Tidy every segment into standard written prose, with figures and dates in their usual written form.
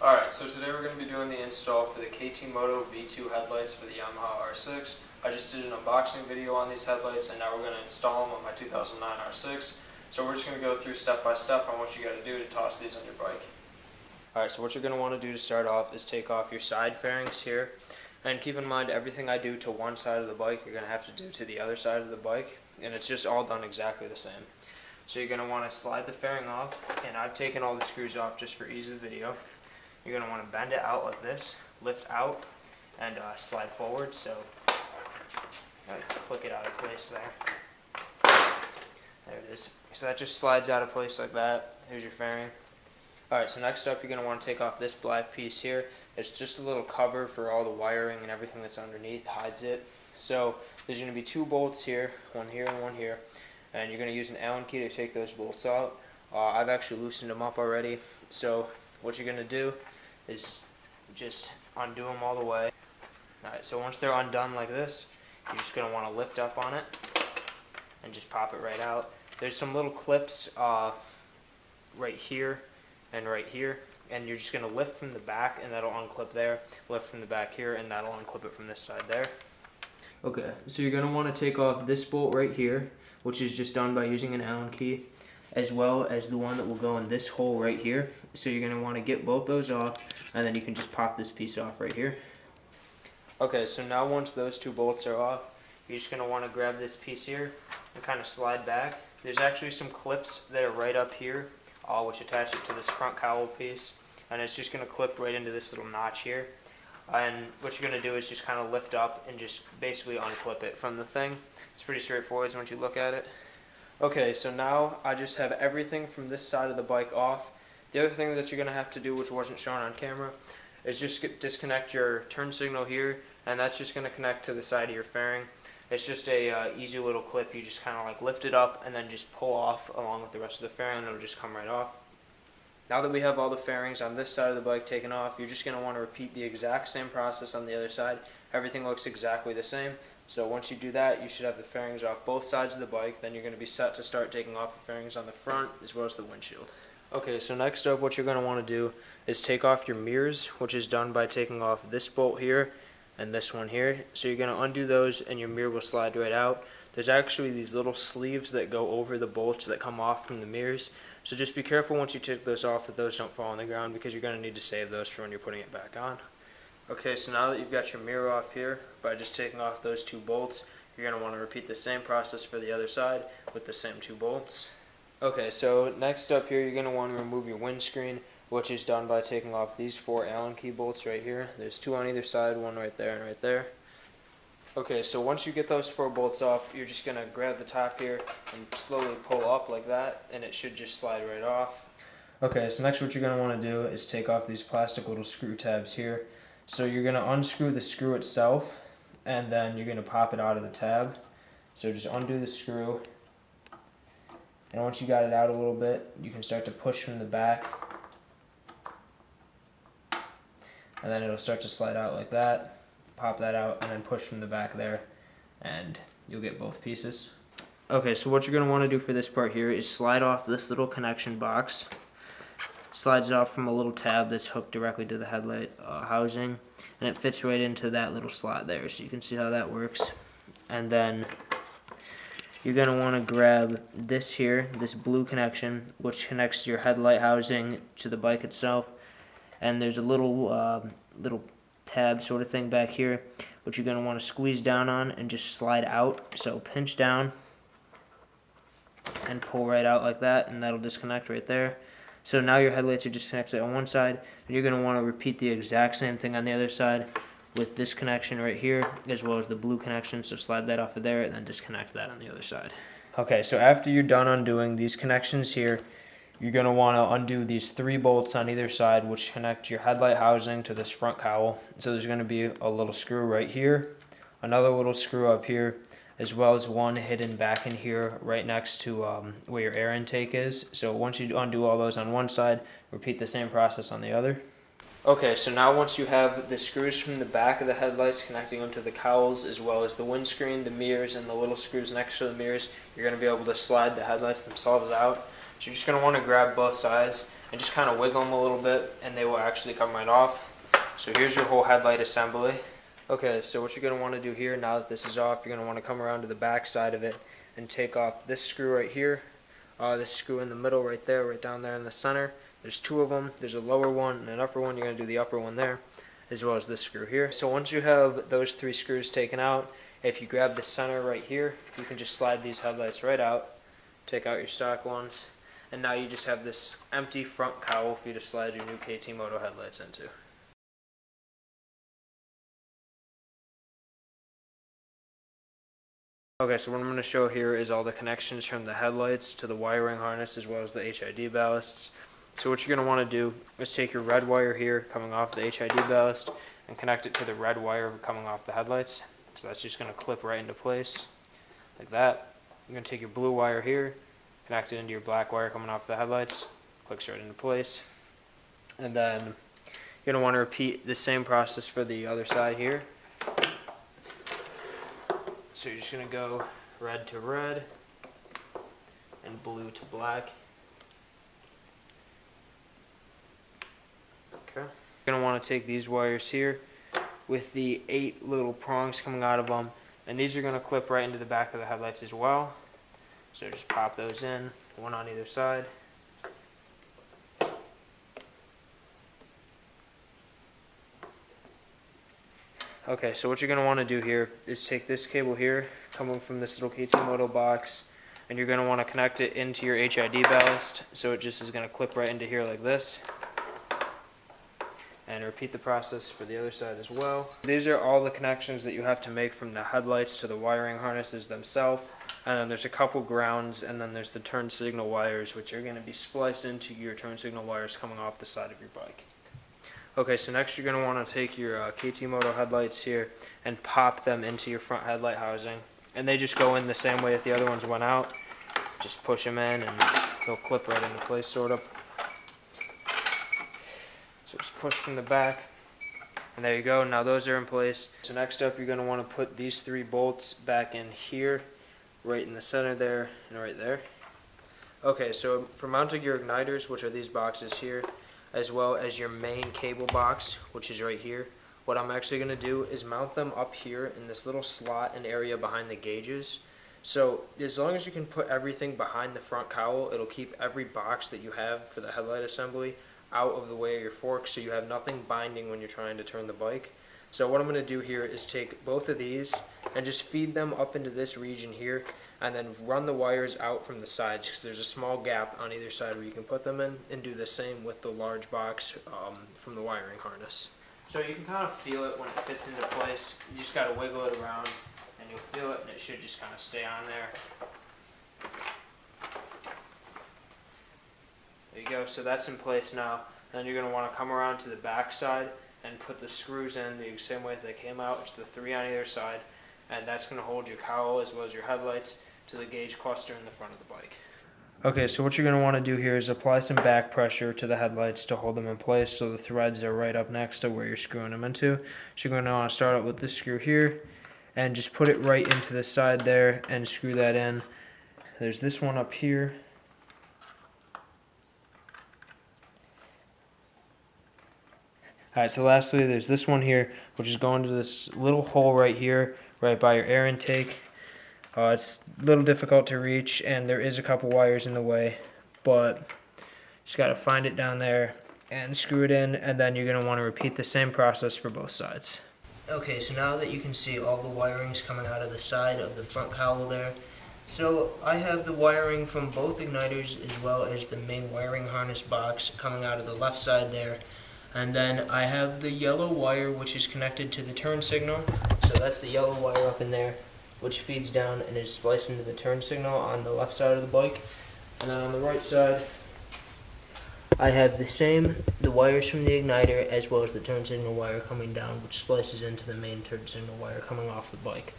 Alright, so today we're going to be doing the install for the KT Moto V2 headlights for the Yamaha R6. I just did an unboxing video on these headlights and now we're going to install them on my 2009 R6. So we're just going to go through step by step on what you got to do to toss these on your bike. Alright, so what you're going to want to do to start off is take off your side fairings here. And keep in mind, everything I do to one side of the bike, you're going to have to do to the other side of the bike. And it's just all done exactly the same. So you're going to want to slide the fairing off, and I've taken all the screws off just for ease of video. You're going to want to bend it out like this, lift out, and slide forward. So click it out of place there. There it is. So that just slides out of place like that. Here's your fairing. Alright, so next up you're going to want to take off this black piece here. It's just a little cover for all the wiring and everything that's underneath, hides it. So there's going to be two bolts here, one here and one here. And you're going to use an Allen key to take those bolts out. I've actually loosened them up already. So what you're going to do is just undo them all the way. Alright, so once they're undone like this, you're just going to want to lift up on it and just pop it right out. There's some little clips right here and right here, and you're just going to lift from the back and that'll unclip there, lift from the back here and that'll unclip it from this side there. Okay, so you're going to want to take off this bolt right here, which is just done by using an Allen key, as well as the one that will go in this hole right here. So you're going to want to get both those off, and then you can just pop this piece off right here. Okay, so now once those two bolts are off, you're just going to want to grab this piece here and kind of slide back. There's actually some clips that are right up here, which attach it to this front cowl piece, and it's just going to clip right into this little notch here. And what you're going to do is just kind of lift up and just basically unclip it from the thing. It's pretty straightforward once you look at it. Okay, so now I just have everything from this side of the bike off. The other thing that you're going to have to do, which wasn't shown on camera, is just disconnect your turn signal here, and that's just going to connect to the side of your fairing. It's just a easy little clip. You just kind of like lift it up and then just pull off along with the rest of the fairing, and it'll just come right off. Now that we have all the fairings on this side of the bike taken off, you're just going to want to repeat the exact same process on the other side. Everything looks exactly the same. So once you do that, you should have the fairings off both sides of the bike. Then you're going to be set to start taking off the fairings on the front as well as the windshield. Okay, so next up what you're going to want to do is take off your mirrors, which is done by taking off this bolt here and this one here. So you're going to undo those and your mirror will slide right out. There's actually these little sleeves that go over the bolts that come off from the mirrors. So just be careful once you take those off that those don't fall on the ground, because you're going to need to save those for when you're putting it back on. Okay, so now that you've got your mirror off here, by just taking off those two bolts, you're going to want to repeat the same process for the other side with the same two bolts. Okay, so next up here, you're going to want to remove your windscreen, which is done by taking off these four Allen key bolts right here. There's two on either side, one right there and right there. Okay, so once you get those four bolts off, you're just going to grab the top here and slowly pull up like that, and it should just slide right off. Okay, so next what you're going to want to do is take off these plastic little screw tabs here. So you're going to unscrew the screw itself, and then you're going to pop it out of the tab. So just undo the screw, and once you got it out a little bit, you can start to push from the back, and then it'll start to slide out like that. Pop that out and then push from the back there, and you'll get both pieces. Okay, so what you're going to want to do for this part here is slide off this little connection box. Slides it off from a little tab that's hooked directly to the headlight housing, and it fits right into that little slot there, so you can see how that works. And then you're going to want to grab this here, this blue connection, which connects your headlight housing to the bike itself, and there's a little tab sort of thing back here, which you're going to want to squeeze down on and just slide out. So pinch down and pull right out like that, and that'll disconnect right there. So now your headlights are disconnected on one side, and you're going to want to repeat the exact same thing on the other side with this connection right here, as well as the blue connection. So slide that off of there and then disconnect that on the other side. Okay, so after you're done undoing these connections here, you're going to want to undo these three bolts on either side, which connect your headlight housing to this front cowl. So there's going to be a little screw right here, another little screw up here, as well as one hidden back in here right next to where your air intake is. So once you undo all those on one side, repeat the same process on the other. Okay, so now once you have the screws from the back of the headlights connecting onto the cowls, as well as the windscreen, the mirrors, and the little screws next to the mirrors, you're going to be able to slide the headlights themselves out. So you're just going to want to grab both sides and just kind of wiggle them a little bit and they will actually come right off. So here's your whole headlight assembly. Okay, so what you're going to want to do here, now that this is off, you're going to want to come around to the back side of it and take off this screw right here, this screw in the middle right there, right down there in the center. There's two of them. There's a lower one and an upper one. You're going to do the upper one there, as well as this screw here. So once you have those three screws taken out, if you grab the center right here, you can just slide these headlights right out, take out your stock ones, and now you just have this empty front cowl for you to slide your new KT Moto headlights into. Okay, so what I'm going to show here is all the connections from the headlights to the wiring harness as well as the HID ballasts. So what you're going to want to do is take your red wire here coming off the HID ballast and connect it to the red wire coming off the headlights. So that's just going to clip right into place like that. You're going to take your blue wire here, connect it into your black wire coming off the headlights, clicks right into place. And then you're going to want to repeat the same process for the other side here. So you're just going to go red to red and blue to black. Okay. You're going to want to take these wires here with the 8 little prongs coming out of them, and these are going to clip right into the back of the headlights as well. So just pop those in, one on either side. Okay, so what you're going to want to do here is take this cable here, coming from this little KT Moto box, and you're going to want to connect it into your HID ballast, so it just is going to clip right into here like this. And repeat the process for the other side as well. These are all the connections that you have to make from the headlights to the wiring harnesses themselves, and then there's a couple grounds, and then there's the turn signal wires, which are going to be spliced into your turn signal wires coming off the side of your bike. Okay, so next you're going to want to take your KT Moto headlights here and pop them into your front headlight housing. And they just go in the same way that the other ones went out. Just push them in and they'll clip right into place, sort of. So just push from the back. And there you go, now those are in place. So next up you're going to want to put these 3 bolts back in here, right in the center there, and right there. Okay, so for mounting your igniters, which are these boxes here, as well as your main cable box, which is right here, what I'm actually going to do is mount them up here in this little slot and area behind the gauges. So as long as you can put everything behind the front cowl, it'll keep every box that you have for the headlight assembly out of the way of your forks, so you have nothing binding when you're trying to turn the bike. So what I'm going to do here is take both of these and just feed them up into this region here, and then run the wires out from the sides, because there's a small gap on either side where you can put them in, and do the same with the large box from the wiring harness. So you can kind of feel it when it fits into place. You just got to wiggle it around and you'll feel it, and it should just kind of stay on there. There you go, so that's in place now. Then you're going to want to come around to the back side and put the screws in the same way that they came out. It's the 3 on either side, and that's going to hold your cowl as well as your headlights to the gauge cluster in the front of the bike. Okay, so what you're going to want to do here is apply some back pressure to the headlights to hold them in place, so the threads are right up next to where you're screwing them into. So you're going to want to start out with this screw here and just put it right into the side there and screw that in. There's this one up here. Alright, so lastly there's this one here, which is going to this little hole right here, right by your air intake. It's a little difficult to reach, and there is a couple wires in the way, but just got to find it down there and screw it in, and then you're going to want to repeat the same process for both sides. Okay, so now that you can see all the wirings coming out of the side of the front cowl there, so I have the wiring from both igniters as well as the main wiring harness box coming out of the left side there. And then I have the yellow wire, which is connected to the turn signal. So that's the yellow wire up in there, which feeds down and is spliced into the turn signal on the left side of the bike. And then on the right side, I have the wires from the igniter as well as the turn signal wire coming down, which splices into the main turn signal wire coming off the bike.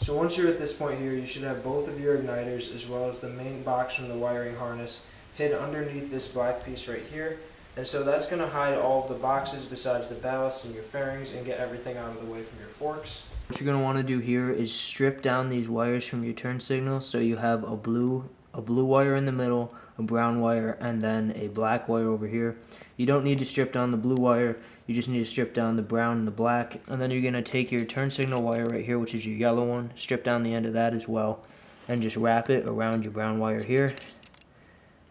So once you're at this point here, you should have both of your igniters as well as the main box from the wiring harness hid underneath this black piece right here. And so that's going to hide all of the boxes besides the ballast and your fairings and get everything out of the way from your forks. What you're going to want to do here is strip down these wires from your turn signal so you have a blue a blue wire in the middle, a brown wire, and then a black wire over here. You don't need to strip down the blue wire, you just need to strip down the brown and the black. And then you're going to take your turn signal wire right here, which is your yellow one, strip down the end of that as well, and just wrap it around your brown wire here.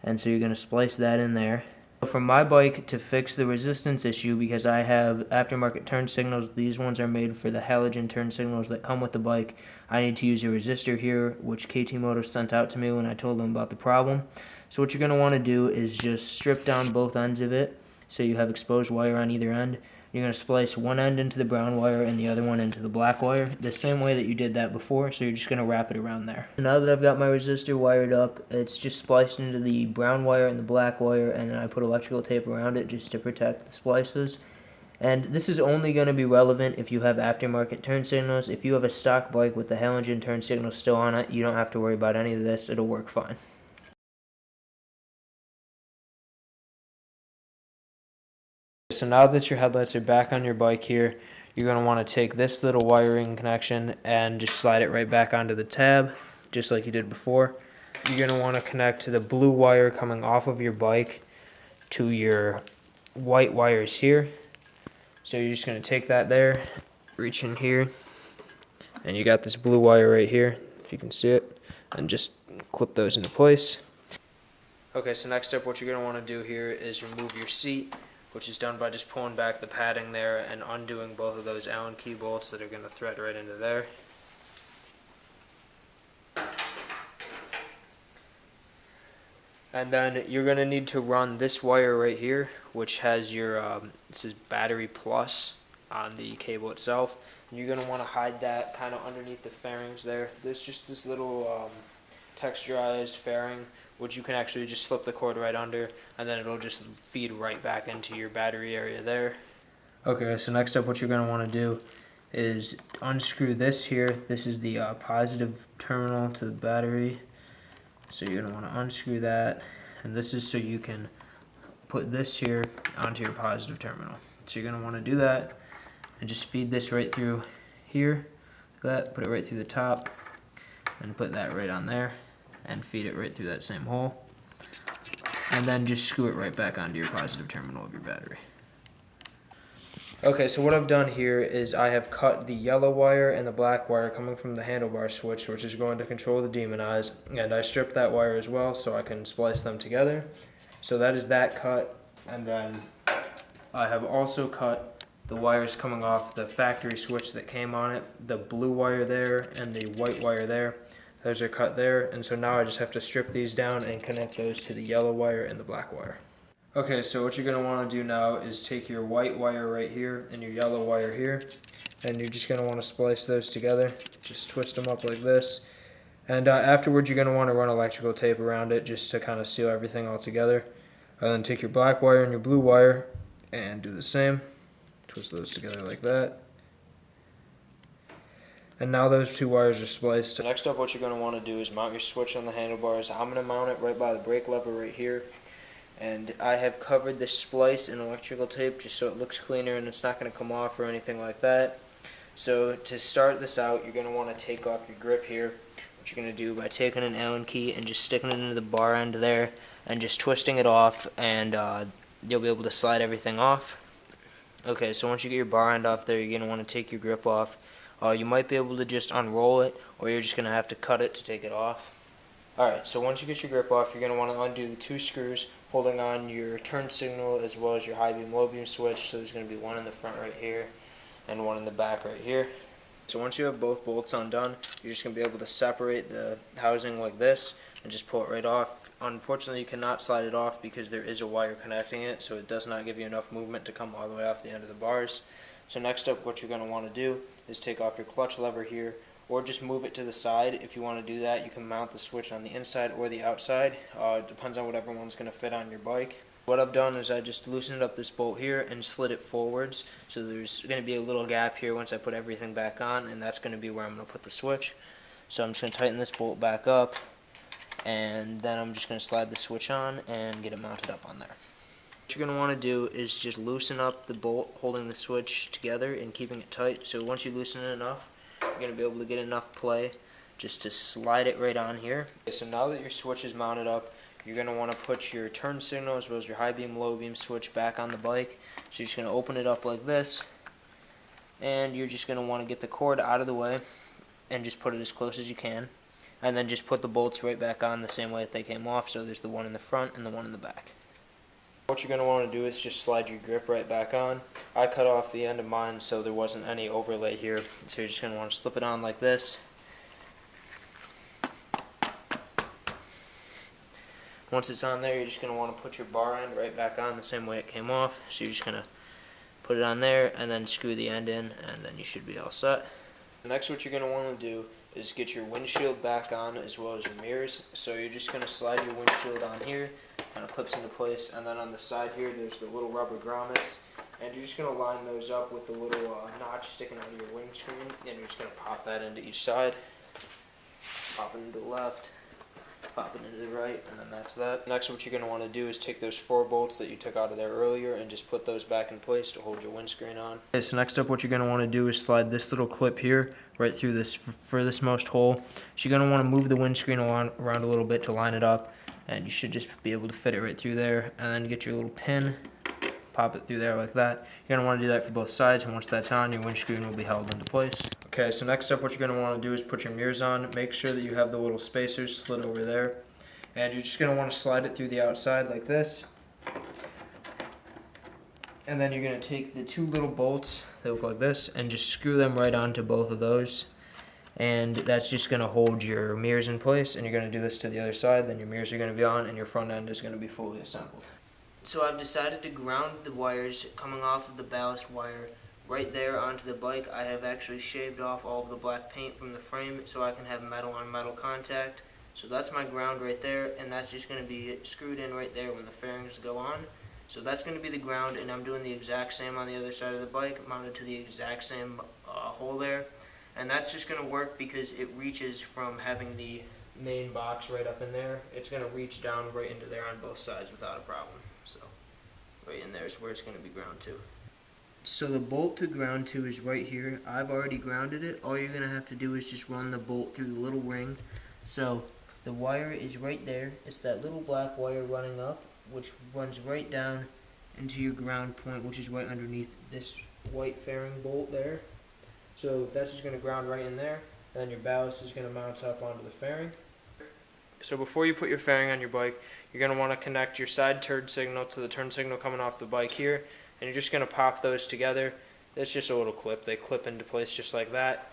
And so you're going to splice that in there. For my bike, to fix the resistance issue, because I have aftermarket turn signals, these ones are made for the halogen turn signals that come with the bike, I need to use a resistor here, which KT Moto sent out to me when I told them about the problem. So what you're going to want to do is just strip down both ends of it, so you have exposed wire on either end. You're going to splice one end into the brown wire and the other one into the black wire, the same way that you did that before, so you're just going to wrap it around there. So now that I've got my resistor wired up, it's just spliced into the brown wire and the black wire, and then I put electrical tape around it just to protect the splices. And this is only going to be relevant if you have aftermarket turn signals. If you have a stock bike with the halogen turn signal still on it, you don't have to worry about any of this, it'll work fine. So now that your headlights are back on your bike here, you're going to want to take this little wiring connection and just slide it right back onto the tab, just like you did before. You're going to want to connect the blue wire coming off of your bike to your white wires here. So you're just going to take that there, reach in here, and you got this blue wire right here, if you can see it, and just clip those into place. Okay, so next up what you're going to want to do here is remove your seat, which is done by just pulling back the padding there and undoing both of those Allen key bolts that are going to thread right into there. And then you're going to need to run this wire right here, which has your, this is battery plus on the cable itself. And you're going to want to hide that kind of underneath the fairings there. There's just this little texturized fairing, which you can actually just slip the cord right under, and then it'll just feed right back into your battery area there. Okay, so next up what you're going to want to do is unscrew this here. This is the positive terminal to the battery. So you're going to want to unscrew that, and this is so you can put this here onto your positive terminal. So you're going to want to do that and just feed this right through here, like that, put it right through the top, and put that right on there, and feed it right through that same hole, and then just screw it right back onto your positive terminal of your battery. Okay, so what I've done here is I have cut the yellow wire and the black wire coming from the handlebar switch, which is going to control the demon eyes, and I stripped that wire as well so I can splice them together. So that is that cut, and then I have also cut the wires coming off the factory switch that came on it, the blue wire there and the white wire there. Those are cut there, and so now I just have to strip these down and connect those to the yellow wire and the black wire. Okay, so what you're going to want to do now is take your white wire right here and your yellow wire here, and you're just going to want to splice those together. Just twist them up like this, and afterwards you're going to want to run electrical tape around it just to kind of seal everything all together. And then take your black wire and your blue wire and do the same. Twist those together like that. And now those two wires are spliced. Next up what you're going to want to do is mount your switch on the handlebars. I'm going to mount it right by the brake lever right here. And I have covered this splice in electrical tape just so it looks cleaner and it's not going to come off or anything like that. So to start this out, you're going to want to take off your grip here. What you're going to do by taking an Allen key and just sticking it into the bar end there and just twisting it off, and you'll be able to slide everything off. Okay, so once you get your bar end off there, you're going to want to take your grip off. You might be able to just unroll it, or you're just going to have to cut it to take it off. Alright, so once you get your grip off, you're going to want to undo the two screws holding on your turn signal as well as your high beam low beam switch. So there's going to be one in the front right here and one in the back right here. So once you have both bolts undone, you're just going to be able to separate the housing like this and just pull it right off. Unfortunately, you cannot slide it off because there is a wire connecting it, so it does not give you enough movement to come all the way off the end of the bars. So next up, what you're going to want to do is take off your clutch lever here, or just move it to the side. If you want to do that, you can mount the switch on the inside or the outside. It depends on whatever one's going to fit on your bike. What I've done is I just loosened up this bolt here and slid it forwards, so there's going to be a little gap here once I put everything back on, and that's going to be where I'm going to put the switch. So I'm just going to tighten this bolt back up, and then I'm just going to slide the switch on and get it mounted up on there. What you're going to want to do is just loosen up the bolt holding the switch together and keeping it tight. So once you loosen it enough, you're going to be able to get enough play just to slide it right on here. Okay, so now that your switch is mounted up, you're going to want to put your turn signal as well as your high beam, low beam switch back on the bike. So you're just going to open it up like this, and you're just going to want to get the cord out of the way and just put it as close as you can. And then just put the bolts right back on the same way that they came off, so there's the one in the front and the one in the back. What you're going to want to do is just slide your grip right back on. I cut off the end of mine so there wasn't any overlay here, so you're just going to want to slip it on like this. Once it's on there, you're just going to want to put your bar end right back on the same way it came off. So you're just going to put it on there and then screw the end in, and then you should be all set. Next, what you're going to want to do is get your windshield back on as well as your mirrors. So you're just going to slide your windshield on here, kind of clips into place, and then on the side here there's the little rubber grommets, and you're just going to line those up with the little notch sticking out of your windscreen, and you're just going to pop that into each side, pop it into the left, pop it into the right, and then that's that. Next, what you're going to want to do is take those 4 bolts that you took out of there earlier and just put those back in place to hold your windscreen on. Okay, so next up what you're going to want to do is slide this little clip here right through this furthest most hole. So you're going to want to move the windscreen around a little bit to line it up, and you should just be able to fit it right through there, and then get your little pin, pop it through there like that. You're going to want to do that for both sides, and once that's on, your windscreen will be held into place. Okay, so next up what you're going to want to do is put your mirrors on. Make sure that you have the little spacers slid over there, and you're just going to want to slide it through the outside like this. And then you're going to take the 2 little bolts that look like this and just screw them right onto both of those. And that's just going to hold your mirrors in place, and you're going to do this to the other side, then your mirrors are going to be on and your front end is going to be fully assembled. So I've decided to ground the wires coming off of the ballast wire right there onto the bike. I have actually shaved off all of the black paint from the frame so I can have metal on metal contact. So that's my ground right there, and that's just going to be screwed in right there when the fairings go on. So that's going to be the ground, and I'm doing the exact same on the other side of the bike, mounted to the exact same hole there. And that's just going to work because it reaches from having the main box right up in there. It's going to reach down right into there on both sides without a problem. So right in there is where it's going to be ground to. So the bolt to ground to is right here. I've already grounded it. All you're going to have to do is just run the bolt through the little ring. So the wire is right there. It's that little black wire running up, which runs right down into your ground point, which is right underneath this white fairing bolt there. So that's just going to ground right in there. Then your ballast is going to mount up onto the fairing. So before you put your fairing on your bike, you're going to want to connect your side turn signal to the turn signal coming off the bike here, and you're just going to pop those together. That's just a little clip. They clip into place just like that.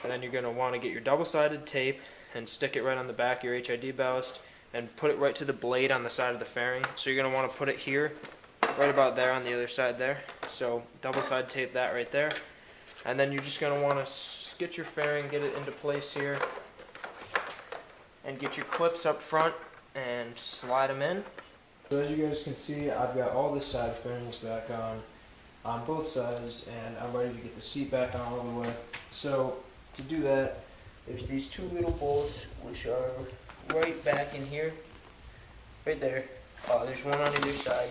And then you're going to want to get your double-sided tape and stick it right on the back of your HID ballast and put it right to the blade on the side of the fairing. So you're going to want to put it here, right about there on the other side there. So double-sided tape that right there. And then you're just going to want to get your fairing, get it into place here, and get your clips up front and slide them in. So as you guys can see, I've got all the side fairings back on both sides, and I'm ready to get the seat back on all the way. So to do that, there's these 2 little bolts which are right back in here, right there. There's one on either side,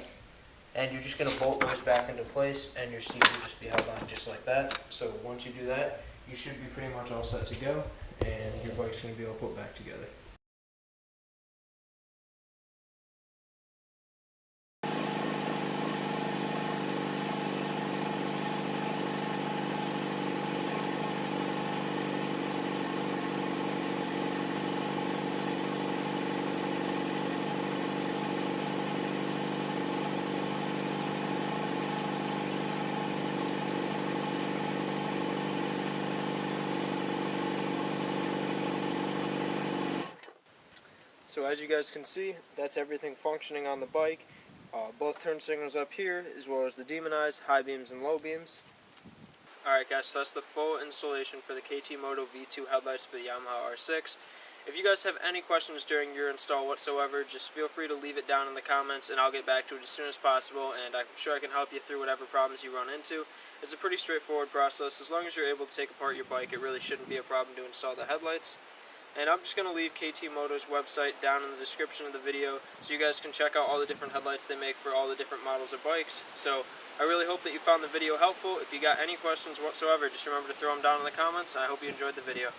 and you're just going to bolt those back into place, and your seat will just be held on just like that. So once you do that, you should be pretty much all set to go, and your bike's going to be all put back together. So as you guys can see, that's everything functioning on the bike. Both turn signals up here, as well as the demonized high beams and low beams. Alright guys, so that's the full installation for the KT Moto V2 headlights for the Yamaha R6. If you guys have any questions during your install whatsoever, just feel free to leave it down in the comments and I'll get back to it as soon as possible, and I'm sure I can help you through whatever problems you run into. It's a pretty straightforward process. As long as you're able to take apart your bike, it really shouldn't be a problem to install the headlights. And I'm just going to leave KT Moto's website down in the description of the video so you guys can check out all the different headlights they make for all the different models of bikes. So I really hope that you found the video helpful. If you got any questions whatsoever, just remember to throw them down in the comments. I hope you enjoyed the video.